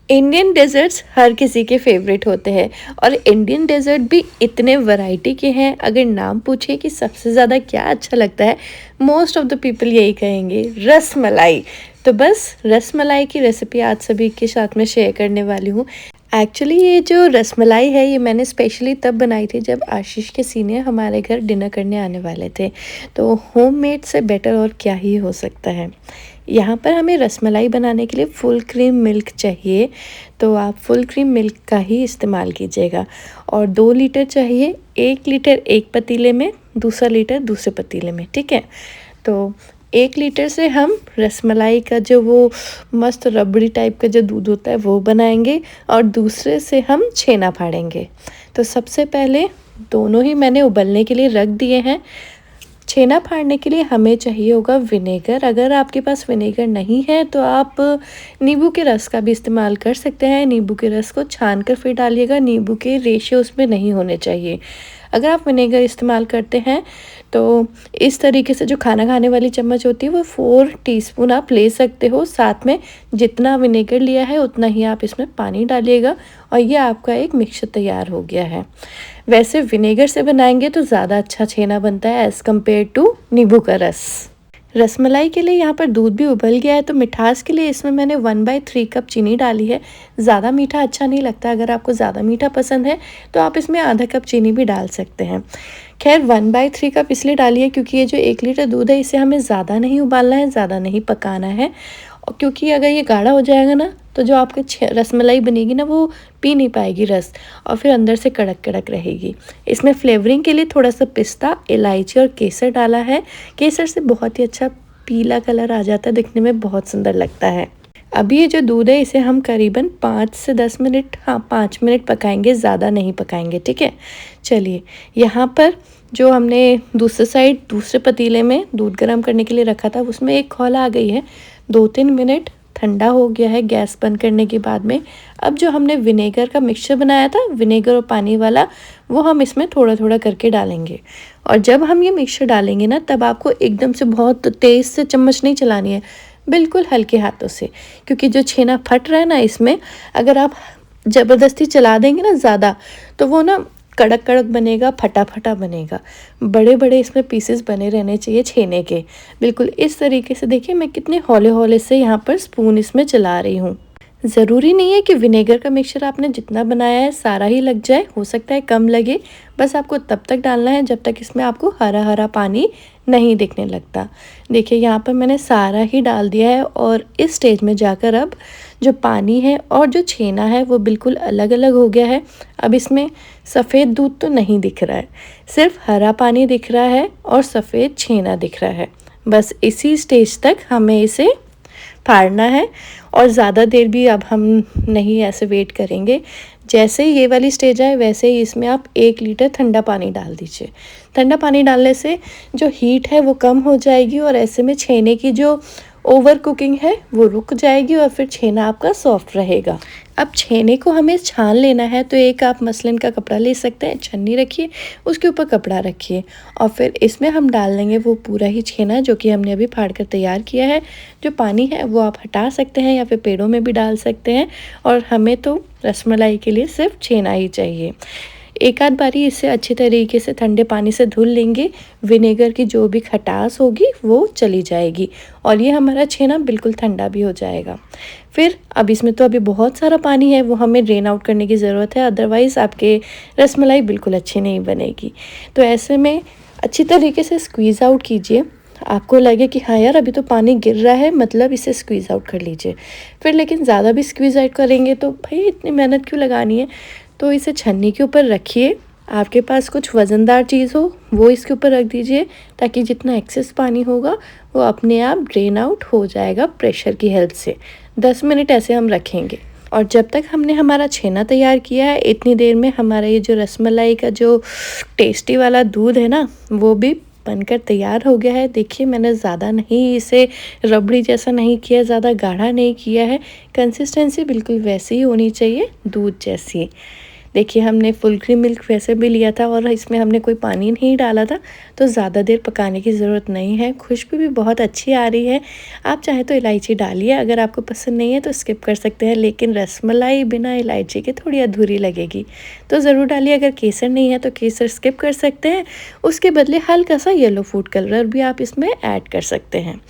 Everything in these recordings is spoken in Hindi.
इंडियन डेज़र्ट्स हर किसी के फेवरेट होते हैं और इंडियन डेज़र्ट भी इतने वैरायटी के हैं। अगर नाम पूछे कि सबसे ज़्यादा क्या अच्छा लगता है, मोस्ट ऑफ द पीपल यही कहेंगे रस मलाई। तो बस रस मलाई की रेसिपी आज सभी के साथ में शेयर करने वाली हूँ। एक्चुअली ये जो रस मलाई है ये मैंने स्पेशली तब बनाई थी जब आशीष के सीनियर हमारे घर डिनर करने आने वाले थे। तो होममेड से बेटर और क्या ही हो सकता है। यहाँ पर हमें रसमलाई बनाने के लिए फुल क्रीम मिल्क चाहिए, तो आप फुल क्रीम मिल्क का ही इस्तेमाल कीजिएगा। और 2 लीटर चाहिए, 1 लीटर एक पतीले में, दूसरा लीटर दूसरे पतीले में, ठीक है। तो 1 लीटर से हम रसमलाई का जो वो मस्त रबड़ी टाइप का जो दूध होता है वो बनाएंगे और दूसरे से हम छेना फाड़ेंगे। तो सबसे पहले दोनों ही मैंने उबलने के लिए रख दिए हैं। छेना फाड़ने के लिए हमें चाहिए होगा विनेगर। अगर आपके पास विनेगर नहीं है तो आप नींबू के रस का भी इस्तेमाल कर सकते हैं। नींबू के रस को छान कर फिर डालिएगा, नींबू के रेशे उसमें नहीं होने चाहिए। अगर आप विनेगर इस्तेमाल करते हैं तो इस तरीके से जो खाना खाने वाली चम्मच होती है वो 4 टीस्पून आप ले सकते हो। साथ में जितना विनेगर लिया है उतना ही आप इसमें पानी डालिएगा और ये आपका एक मिक्सचर तैयार हो गया है। वैसे विनेगर से बनाएंगे तो ज़्यादा अच्छा छेना बनता है एज़ कम्पेयर टू नींबू का रस। रसमलाई के लिए यहाँ पर दूध भी उबल गया है, तो मिठास के लिए इसमें मैंने 1/3 कप चीनी डाली है। ज़्यादा मीठा अच्छा नहीं लगता, अगर आपको ज़्यादा मीठा पसंद है तो आप इसमें आधा कप चीनी भी डाल सकते हैं। खैर 1/3 कप इसलिए डाली है क्योंकि ये जो 1 लीटर दूध है इसे हमें ज़्यादा नहीं उबालना है, ज़्यादा नहीं पकाना है। और क्योंकि अगर ये गाढ़ा हो जाएगा ना तो जो आपकी रसमलाई बनेगी ना वो पी नहीं पाएगी रस, और फिर अंदर से कड़क कड़क रहेगी। इसमें फ्लेवरिंग के लिए थोड़ा सा पिस्ता, इलायची और केसर डाला है। केसर से बहुत ही अच्छा पीला कलर आ जाता है, दिखने में बहुत सुंदर लगता है। अभी ये जो दूध है इसे हम करीबन 5 से 10 मिनट, हाँ 5 मिनट पकाएंगे, ज़्यादा नहीं पकाएंगे, ठीक है। चलिए, यहाँ पर जो हमने दूसरे साइड दूसरे पतीले में दूध गर्म करने के लिए रखा था उसमें एक खौल आ गई है। 2-3 मिनट ठंडा हो गया है गैस बंद करने के बाद में। अब जो हमने विनेगर का मिक्सचर बनाया था, विनेगर और पानी वाला, वो हम इसमें थोड़ा थोड़ा करके डालेंगे। और जब हम ये मिक्सचर डालेंगे ना तब आपको एकदम से बहुत तेज़ से चम्मच नहीं चलानी है, बिल्कुल हल्के हाथों से, क्योंकि जो छेना फट रहा है ना इसमें, अगर आप ज़बरदस्ती चला देंगे ना ज़्यादा तो वो ना कड़क कड़क बनेगा, फटा फटा बनेगा। बड़े बड़े इसमें पीसेस बने रहने चाहिए छेने के, बिल्कुल इस तरीके से। देखिए मैं कितने हौले हौले से यहाँ पर स्पून इसमें चला रही हूँ। ज़रूरी नहीं है कि विनेगर का मिक्सचर आपने जितना बनाया है सारा ही लग जाए, हो सकता है कम लगे। बस आपको तब तक डालना है जब तक इसमें आपको हरा हरा पानी नहीं दिखने लगता। देखिए यहाँ पर मैंने सारा ही डाल दिया है और इस स्टेज में जाकर अब जो पानी है और जो छेना है वो बिल्कुल अलग अलग हो गया है। अब इसमें सफ़ेद दूध तो नहीं दिख रहा है, सिर्फ हरा पानी दिख रहा है और सफ़ेद छेना दिख रहा है। बस इसी स्टेज तक हमें इसे फाड़ना है और ज़्यादा देर भी अब हम नहीं ऐसे वेट करेंगे। जैसे ही ये वाली स्टेज आए वैसे ही इसमें आप 1 लीटर ठंडा पानी डाल दीजिए। ठंडा पानी डालने से जो हीट है वो कम हो जाएगी और ऐसे में छेने की जो ओवर कुकिंग है वो रुक जाएगी और फिर छेना आपका सॉफ्ट रहेगा। अब छेने को हमें छान लेना है, तो एक आप मसलिन का कपड़ा ले सकते हैं, छन्नी रखिए, उसके ऊपर कपड़ा रखिए और फिर इसमें हम डाल देंगे वो पूरा ही छेना जो कि हमने अभी फाड़ कर तैयार किया है। जो पानी है वो आप हटा सकते हैं या फिर पेड़ों में भी डाल सकते हैं, और हमें तो रसमलाई के लिए सिर्फ छेना ही चाहिए। एक आध बारी इसे अच्छी तरीके से ठंडे पानी से धुल लेंगे, विनेगर की जो भी खटास होगी वो चली जाएगी और ये हमारा छेना बिल्कुल ठंडा भी हो जाएगा। फिर अब इसमें तो अभी बहुत सारा पानी है, वो हमें ड्रेन आउट करने की ज़रूरत है, अदरवाइज़ आपके रसमलाई बिल्कुल अच्छी नहीं बनेगी। तो ऐसे में अच्छी तरीके से स्क्वीज़ आउट कीजिए। आपको लगे कि हाँ यार अभी तो पानी गिर रहा है, मतलब इसे स्क्वीज़ आउट कर लीजिए। फिर लेकिन ज़्यादा भी स्क्वीज़ आउट करेंगे तो भाई इतनी मेहनत क्यों लगानी है। तो इसे छन्नी के ऊपर रखिए, आपके पास कुछ वज़नदार चीज़ हो वो इसके ऊपर रख दीजिए, ताकि जितना एक्सेस पानी होगा वो अपने आप ड्रेन आउट हो जाएगा प्रेशर की हेल्प से। 10 मिनट ऐसे हम रखेंगे और जब तक हमने हमारा छेना तैयार किया है इतनी देर में हमारा ये जो रसमलाई का जो टेस्टी वाला दूध है ना वो भी बनकर तैयार हो गया है। देखिए मैंने ज़्यादा नहीं इसे रबड़ी जैसा नहीं किया, ज़्यादा गाढ़ा नहीं किया है, कंसिस्टेंसी बिल्कुल वैसी ही होनी चाहिए दूध जैसी। देखिए हमने फुल क्रीम मिल्क वैसे भी लिया था और इसमें हमने कोई पानी नहीं डाला था, तो ज़्यादा देर पकाने की ज़रूरत नहीं है। खुशबू भी बहुत अच्छी आ रही है। आप चाहे तो इलायची डालिए, अगर आपको पसंद नहीं है तो स्किप कर सकते हैं, लेकिन रसमलाई बिना इलायची के थोड़ी अधूरी लगेगी, तो ज़रूर डालिए। अगर केसर नहीं है तो केसर स्किप कर सकते हैं, उसके बदले हल्का सा येलो फूड कलर भी आप इसमें ऐड कर सकते हैं।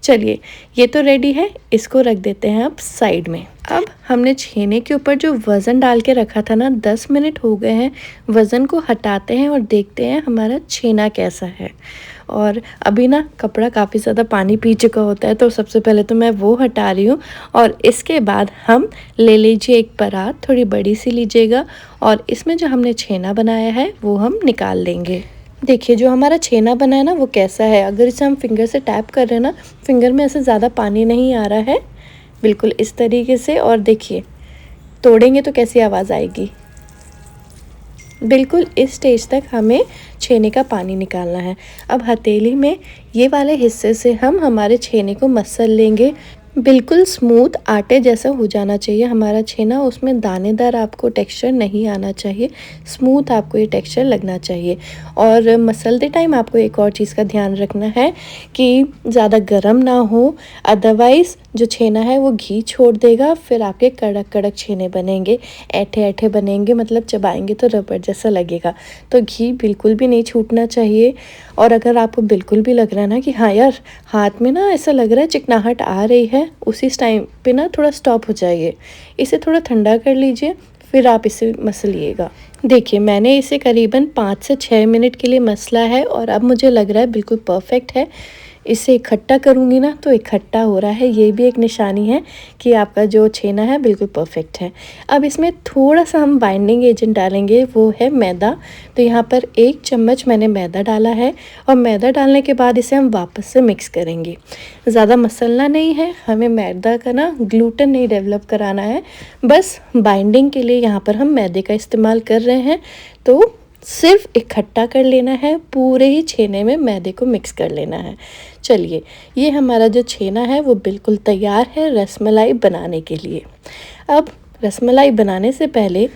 चलिए ये तो रेडी है, इसको रख देते हैं अब साइड में। अब हमने छेने के ऊपर जो वज़न डाल के रखा था ना, 10 मिनट हो गए हैं। वज़न को हटाते हैं और देखते हैं हमारा छेना कैसा है। और अभी ना कपड़ा काफ़ी ज़्यादा पानी पी चुका होता है, तो सबसे पहले तो मैं वो हटा रही हूँ। और इसके बाद हम ले लीजिए एक परात, थोड़ी बड़ी सी लीजिएगा, और इसमें जो हमने छेना बनाया है वो हम निकाल लेंगे। देखिए जो हमारा छेना बना है ना वो कैसा है, अगर इसे हम फिंगर से टैप कर रहे हैं ना, फिंगर में ऐसे ज़्यादा पानी नहीं आ रहा है, बिल्कुल इस तरीके से। और देखिए तोड़ेंगे तो कैसी आवाज़ आएगी। बिल्कुल इस स्टेज तक हमें छेने का पानी निकालना है। अब हथेली में ये वाले हिस्से से हम हमारे छेने को मसल लेंगे। बिल्कुल स्मूथ आटे जैसा हो जाना चाहिए हमारा छेना, उसमें दानेदार आपको टेक्सचर नहीं आना चाहिए, स्मूथ आपको ये टेक्सचर लगना चाहिए। और मसलते टाइम आपको एक और चीज़ का ध्यान रखना है कि ज़्यादा गर्म ना हो, अदरवाइज़ जो छेना है वो घी छोड़ देगा, फिर आपके कड़क कड़क छेने बनेंगे, ऐठे ऐठे बनेंगे, मतलब चबाएंगे तो रबड़ जैसा लगेगा। तो घी बिल्कुल भी नहीं छूटना चाहिए। और अगर आपको बिल्कुल भी लग रहा है ना कि हाँ यार हाथ में ना ऐसा लग रहा है चिकनाहट आ रही है, उसी टाइम पे ना थोड़ा स्टॉप हो जाइए, इसे थोड़ा ठंडा कर लीजिए, फिर आप इसे मसलिएगा। देखिए मैंने इसे करीबन 5 से 6 मिनट के लिए मसला है और अब मुझे लग रहा है बिल्कुल परफेक्ट है। इसे इकट्ठा करूँगी ना तो इकट्ठा हो रहा है, ये भी एक निशानी है कि आपका जो छेना है बिल्कुल परफेक्ट है। अब इसमें थोड़ा सा हम बाइंडिंग एजेंट डालेंगे, वो है मैदा। तो यहाँ पर 1 चम्मच मैंने मैदा डाला है, और मैदा डालने के बाद इसे हम वापस से मिक्स करेंगे। ज़्यादा मसलना नहीं है, हमें मैदा का ना ग्लूटेन नहीं डेवलप कराना है, बस बाइंडिंग के लिए यहाँ पर हम मैदे का इस्तेमाल कर रहे हैं। तो सिर्फ इकट्ठा कर लेना है, पूरे ही छेने में मैदे को मिक्स कर लेना है। चलिए ये हमारा जो छेना है वो बिल्कुल तैयार है रसमलाई बनाने के लिए। अब रसमलाई बनाने से पहले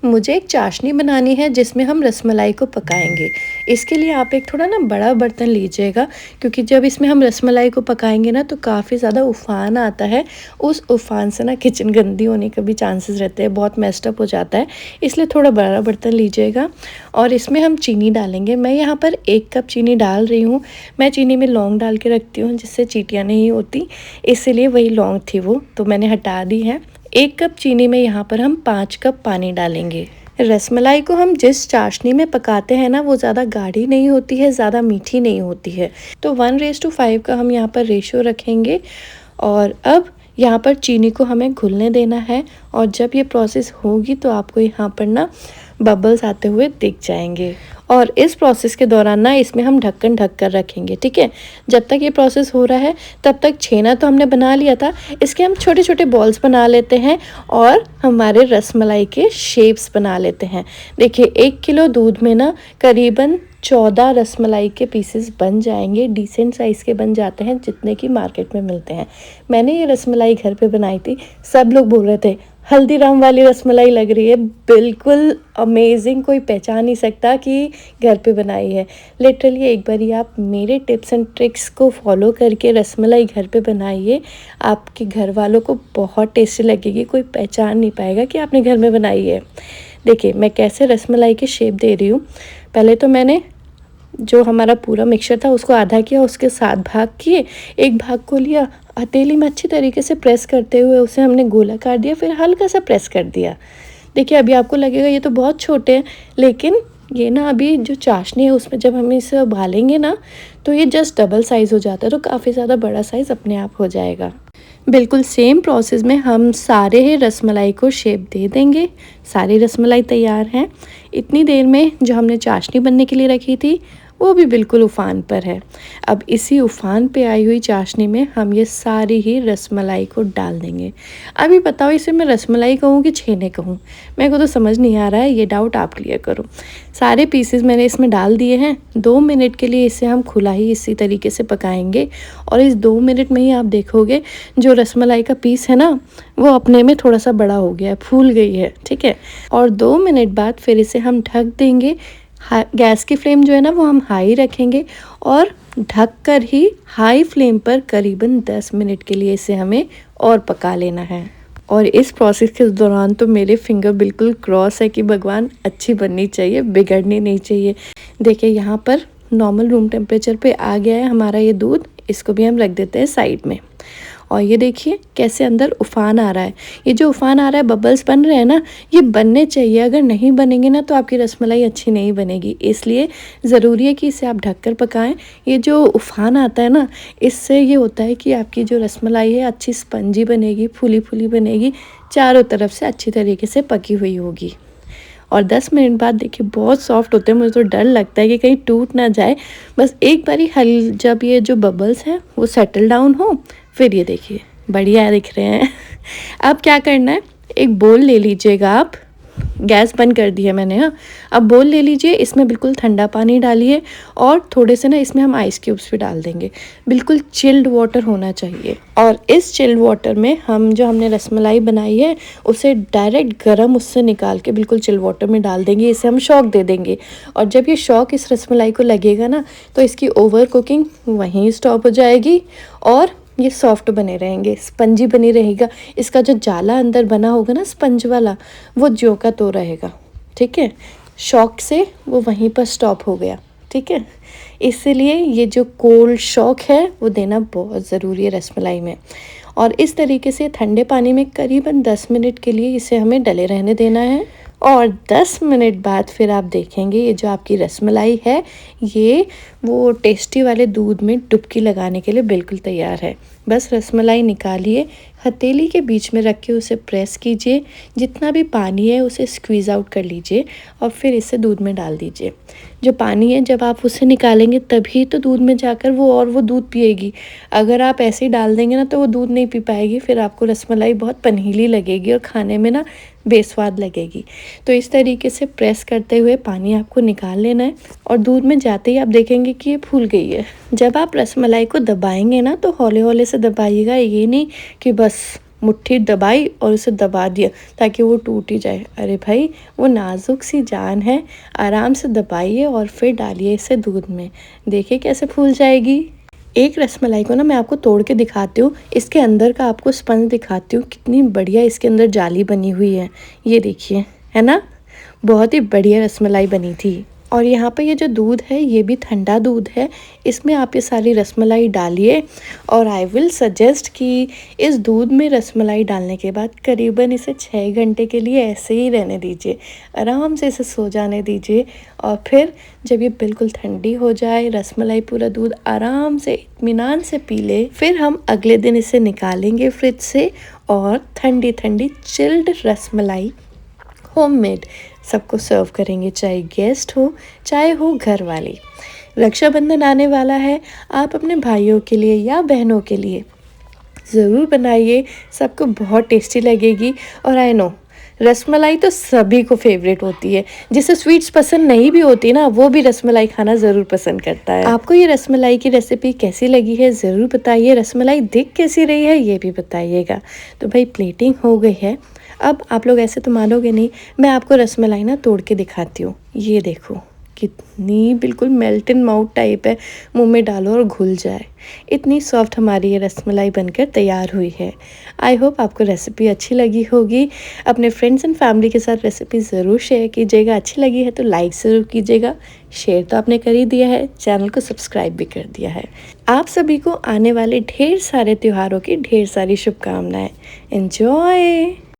मुझे एक चाशनी बनानी है जिसमें हम रसमलाई को पकाएंगे। इसके लिए आप एक थोड़ा ना बड़ा बर्तन लीजिएगा, क्योंकि जब इसमें हम रसमलाई को पकाएंगे ना तो काफ़ी ज़्यादा उफान आता है। उस उफान से ना किचन गंदी होने के भी चांसेस रहते हैं, बहुत मेस्ड अप हो जाता है, इसलिए थोड़ा बड़ा बर्तन लीजिएगा। और इसमें हम चीनी डालेंगे। मैं यहाँ पर 1 कप चीनी डाल रही हूँ। मैं चीनी में लौंग डाल के रखती हूँ जिससे चींटियाँ नहीं होती, इसलिए वही लौंग थी वो तो मैंने हटा दी है। 1 कप चीनी में यहाँ पर हम 5 कप पानी डालेंगे। रसमलाई को हम जिस चाशनी में पकाते हैं ना वो ज़्यादा गाढ़ी नहीं होती है, ज़्यादा मीठी नहीं होती है, तो 1:5 का हम यहाँ पर रेशो रखेंगे। और अब यहाँ पर चीनी को हमें घुलने देना है, और जब ये प्रोसेस होगी तो आपको यहाँ पर ना बबल्स आते हुए दिख जाएंगे। और इस प्रोसेस के दौरान ना इसमें हम ढक्कन ढक कर रखेंगे, ठीक है। जब तक ये प्रोसेस हो रहा है तब तक छेना तो हमने बना लिया था, इसके हम छोटे छोटे बॉल्स बना लेते हैं और हमारे रसमलाई के शेप्स बना लेते हैं। देखिए 1 किलो दूध में ना करीबन 14 रसमलाई के पीसेस बन जाएंगे, डिसेंट साइज़ के बन जाते हैं जितने की मार्केट में मिलते हैं। मैंने ये रसमलाई घर पे बनाई थी, सब लोग बोल रहे थे हल्दीराम वाली रसमलाई लग रही है, बिल्कुल अमेजिंग, कोई पहचान नहीं सकता कि घर पे बनाई है। लिटरली एक बार आप मेरे टिप्स एंड ट्रिक्स को फॉलो करके रसमलाई घर पे बनाइए, आपके घर वालों को बहुत टेस्टी लगेगी, कोई पहचान नहीं पाएगा कि आपने घर में बनाई है। देखिए मैं कैसे रसमलाई की शेप दे रही हूँ। पहले तो मैंने जो हमारा पूरा मिक्सचर था उसको आधा किया, उसके 7 भाग किए, एक भाग को लिया, हथेली में अच्छी तरीके से प्रेस करते हुए उसे हमने गोलाकार दिया, फिर हल्का सा प्रेस कर दिया। देखिए अभी आपको लगेगा ये तो बहुत छोटे हैं, लेकिन ये ना अभी जो चाशनी है उसमें जब हम इसे उबालेंगे ना तो ये जस्ट डबल साइज़ हो जाता है, तो काफ़ी ज़्यादा बड़ा साइज़ अपने आप हो जाएगा। बिल्कुल सेम प्रोसेस में हम सारे ही रसमलाई को शेप दे देंगे। सारी रसमलाई तैयार हैं। इतनी देर में जो हमने चाशनी बनने के लिए रखी थी वो भी बिल्कुल उफान पर है। अब इसी उफान पे आई हुई चाशनी में हम ये सारी ही रसमलाई को डाल देंगे। अभी बताओ इसे मैं रसमलाई कहूँ कि छेने कहूँ, मेरे को तो समझ नहीं आ रहा है, ये डाउट आप क्लियर करो। सारे पीसेस मैंने इसमें डाल दिए हैं। 2 मिनट के लिए इसे हम खुला ही इसी तरीके से पकाएंगे और इस 2 मिनट में ही आप देखोगे जो रसमलाई का पीस है ना, वो अपने में थोड़ा सा बड़ा हो गया है, फूल गई है, ठीक है। और 2 मिनट बाद फिर इसे हम ढक देंगे। गैस की फ्लेम जो है ना वो हम हाई रखेंगे और ढक कर ही हाई फ्लेम पर करीबन 10 मिनट के लिए इसे हमें और पका लेना है। और इस प्रोसेस के दौरान तो मेरे फिंगर बिल्कुल क्रॉस है कि भगवान अच्छी बननी चाहिए, बिगड़नी नहीं चाहिए। देखिए यहाँ पर नॉर्मल रूम टेम्परेचर पे आ गया है हमारा ये दूध। इसको भी हम रख देते हैं साइड में। और ये देखिए कैसे अंदर उफान आ रहा है। ये जो उफान आ रहा है, बबल्स बन रहे हैं ना, ये बनने चाहिए। अगर नहीं बनेंगे ना तो आपकी रसमलाई अच्छी नहीं बनेगी। इसलिए ज़रूरी है कि इसे आप ढककर पकाएं। ये जो उफान आता है ना, इससे ये होता है कि आपकी जो रसमलाई है अच्छी स्पंजी बनेगी, फूली फूली बनेगी, चारों तरफ से अच्छी तरीके से पकी हुई होगी। और 10 मिनट बाद देखिए बहुत सॉफ्ट होते हैं। मुझे तो डर लगता है कि कहीं टूट ना जाए। बस एक बारी जब ये जो बबल्स हैं वो सेटल डाउन हो, फिर ये देखिए बढ़िया दिख रहे हैं। अब क्या करना है, एक बोल ले लीजिएगा आप। गैस बंद कर दी है मैंने। हाँ, अब बोल ले लीजिए, इसमें बिल्कुल ठंडा पानी डालिए और थोड़े से ना इसमें हम आइस क्यूब्स भी डाल देंगे। बिल्कुल चिल्ड वाटर होना चाहिए। और इस चिल्ड वाटर में हम जो हमने रसमलाई बनाई है उसे डायरेक्ट गर्म उससे निकाल के बिल्कुल चिल्ड वाटर में डाल देंगे। इसे हम शॉक दे देंगे और जब ये शॉक इस रसमलाई को लगेगा ना तो इसकी ओवर कुकिंग वहीं स्टॉप हो जाएगी और ये सॉफ्ट बने रहेंगे, स्पंजी बनी रहेगा। इसका जो जाला अंदर बना होगा ना स्पंज वाला, वो ज्यों का तो रहेगा, ठीक है। शॉक से वो वहीं पर स्टॉप हो गया, ठीक है। इसलिए ये जो कोल्ड शॉक है वो देना बहुत ज़रूरी है रसमलाई में। और इस तरीके से ठंडे पानी में करीबन 10 मिनट के लिए इसे हमें डले रहने देना है। और 10 मिनट बाद फिर आप देखेंगे ये जो आपकी रसमलाई है ये वो टेस्टी वाले दूध में डुबकी लगाने के लिए बिल्कुल तैयार है। बस रसमलाई निकालिए, हथेली के बीच में रख के उसे प्रेस कीजिए, जितना भी पानी है उसे स्क्वीज़ आउट कर लीजिए और फिर इसे दूध में डाल दीजिए। जो पानी है जब आप उसे निकालेंगे तभी तो दूध में जाकर वो दूध पिएगी। अगर आप ऐसे ही डाल देंगे ना तो वो दूध नहीं पी पाएगी, फिर आपको रसमलाई बहुत पनीली लगेगी और खाने में ना बेस्वाद लगेगी। तो इस तरीके से प्रेस करते हुए पानी आपको निकाल लेना है और दूध में जाते ही आप देखेंगे कि ये फूल गई है। जब आप रसमलाई को दबाएंगे ना तो हौले हौले से दबाइएगा, ये नहीं कि बस मुट्ठी दबाई और उसे दबा दिया ताकि वो टूट ही जाए। अरे भाई, वो नाजुक सी जान है, आराम से दबाइए और फिर डालिए इसे दूध में। देखिए कैसे फूल जाएगी। एक रसमलाई को ना मैं आपको तोड़ के दिखाती हूँ, इसके अंदर का आपको स्पंज दिखाती हूँ, कितनी बढ़िया इसके अंदर जाली बनी हुई है। ये देखिए, है ना, बहुत ही बढ़िया रसमलाई बनी थी। और यहाँ पे ये जो दूध है ये भी ठंडा दूध है, इसमें आप ये सारी रसमलाई डालिए। और आई विल सजेस्ट कि इस दूध में रसमलाई डालने के बाद करीबन इसे 6 घंटे के लिए ऐसे ही रहने दीजिए, आराम से इसे सो जाने दीजिए। और फिर जब ये बिल्कुल ठंडी हो जाए, रसमलाई पूरा दूध आराम से इत्मीनान से पी ले, फिर हम अगले दिन इसे निकालेंगे फ्रिज से और ठंडी ठंडी चिल्ड रसमलाई होममेड सबको सर्व करेंगे, चाहे गेस्ट हो चाहे हो घर वाले। रक्षाबंधन आने वाला है, आप अपने भाइयों के लिए या बहनों के लिए ज़रूर बनाइए, सबको बहुत टेस्टी लगेगी। और आई नो रसमलाई तो सभी को फेवरेट होती है, जिसे स्वीट्स पसंद नहीं भी होती ना वो भी रसमलाई खाना ज़रूर पसंद करता है। आपको ये रसमलाई की रेसिपी कैसी लगी है ज़रूर बताइए। रसमलाई दिख कैसी रही है ये भी बताइएगा। तो भाई प्लेटिंग हो गई है। अब आप लोग ऐसे तो मानोगे नहीं, मैं आपको रसमलाई ना तोड़ के दिखाती हूँ। ये देखो कितनी बिल्कुल मेल्ट इन माउथ टाइप है, मुंह में डालो और घुल जाए। इतनी सॉफ्ट हमारी ये रसमलाई बनकर तैयार हुई है। आई होप आपको रेसिपी अच्छी लगी होगी। अपने फ्रेंड्स एंड फैमिली के साथ रेसिपी ज़रूर शेयर कीजिएगा। अच्छी लगी है तो लाइक ज़रूर कीजिएगा। शेयर तो आपने कर ही दिया है, चैनल को सब्सक्राइब भी कर दिया है। आप सभी को आने वाले ढेर सारे त्योहारों की ढेर सारी शुभकामनाएं। एंजॉय।